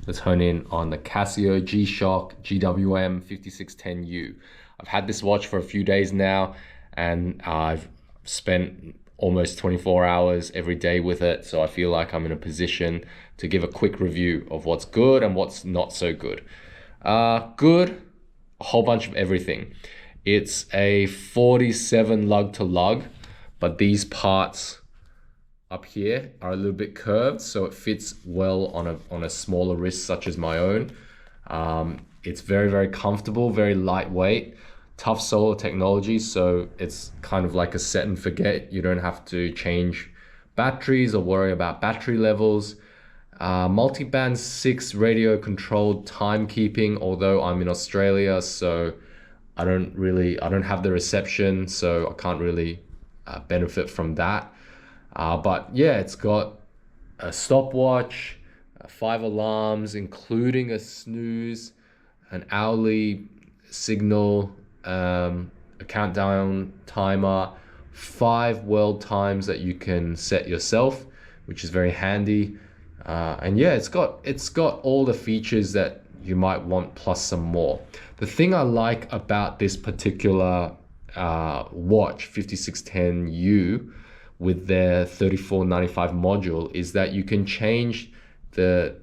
Let's hone in on the Casio G-Shock GWM-5610U. I've had this watch for a few days now, and I've spent almost 24 hours every day with it, so I feel like I'm in a position to give a quick review of what's good and what's not so good. Good, a whole bunch of everything. It's a 47 lug to lug, but these parts up here are a little bit curved, so it fits well on a smaller wrist such as my own. It's very, very comfortable, very lightweight, tough solar technology, so it's kind of like a set and forget. You don't have to change batteries or worry about battery levels. Multi-band 6 radio controlled timekeeping, although I'm in Australia, so I don't have the reception, so I can't really benefit from that. But yeah, it's got a stopwatch, 5 alarms, including a snooze, an hourly signal, a countdown timer, 5 world times that you can set yourself, which is very handy. And yeah, it's got all the features that you might want plus some more. The thing I like about this particular watch, 5610U, with their 3495 module, is that you can change the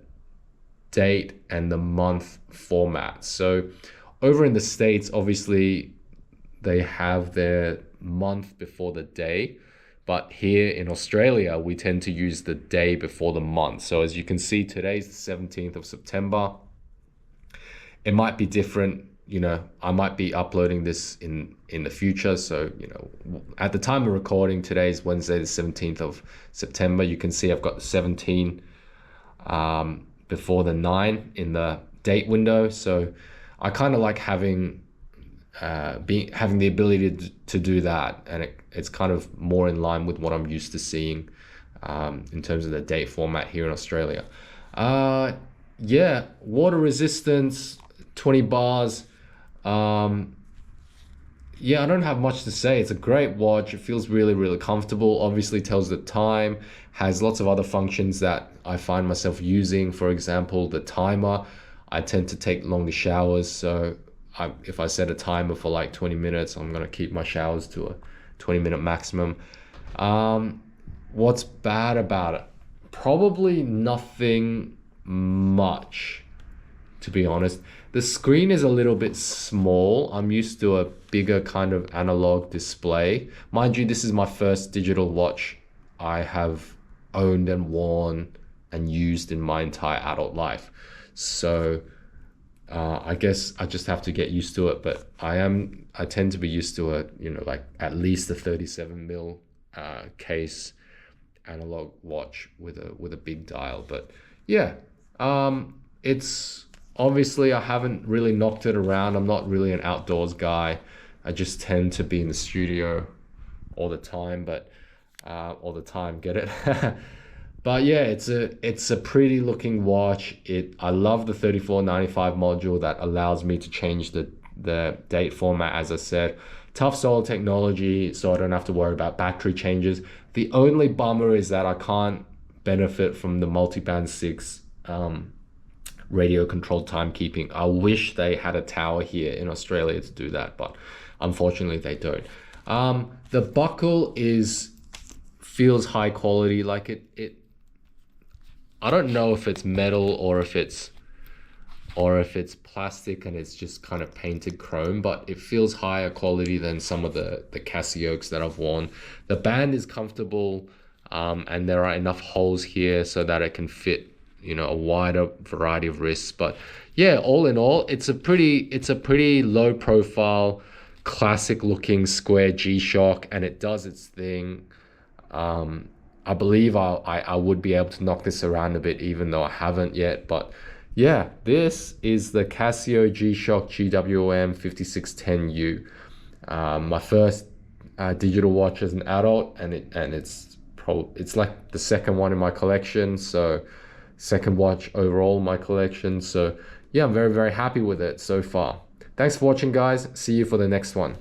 date and the month format. So over in the States, obviously they have their month before the day, but here in Australia, we tend to use the day before the month. So as you can see, today's the 17th of September. It might be different. I might be uploading this in the future. So, at the time of recording, today is Wednesday, the 17th of September. You can see I've got the 17 before the 9 in the date window. So I kind of like having the ability to do that. And it's kind of more in line with what I'm used to seeing in terms of the date format here in Australia. Yeah, water resistance, 20 bars. Yeah, I don't have much to say. It's a great watch. It feels really, really comfortable. Obviously tells the time, has lots of other functions that I find myself using. For example, the timer. I tend to take longer showers, so if I set a timer for like 20 minutes, I'm going to keep my showers to a 20-minute maximum. What's bad about it? Probably nothing much, to be honest. The screen is a little bit small. I'm used to a bigger kind of analog display. Mind you, this is my first digital watch I have owned and worn and used in my entire adult life. So I guess I just have to get used to it, but I tend to be used to a, like at least a 37mm case analog watch with a big dial. But yeah, it's obviously, I haven't really knocked it around. I'm not really an outdoors guy. I just tend to be in the studio all the time, get it? But yeah, it's a pretty looking watch. I love the 3495 module that allows me to change the date format, as I said. Tough solar technology, so I don't have to worry about battery changes. The only bummer is that I can't benefit from the multi-band 6 radio controlled timekeeping. I wish they had a tower here in Australia to do that, but unfortunately they don't. The buckle feels high quality. Like it I don't know if it's metal or if it's plastic and it's just kind of painted chrome, but it feels higher quality than some of the Casios that I've worn. The band is comfortable, and there are enough holes here so that it can fit a wider variety of wrists. But yeah, all in all, it's a pretty low profile, classic looking square G-Shock, and it does its thing. I believe I would be able to knock this around a bit, even though I haven't yet. But yeah, this is the Casio G-Shock GWM-5610U. My first digital watch as an adult, and it's like the second one in my collection. So second watch overall in my collection. So yeah, I'm very, very happy with it so far. Thanks for watching, guys. See you for the next one.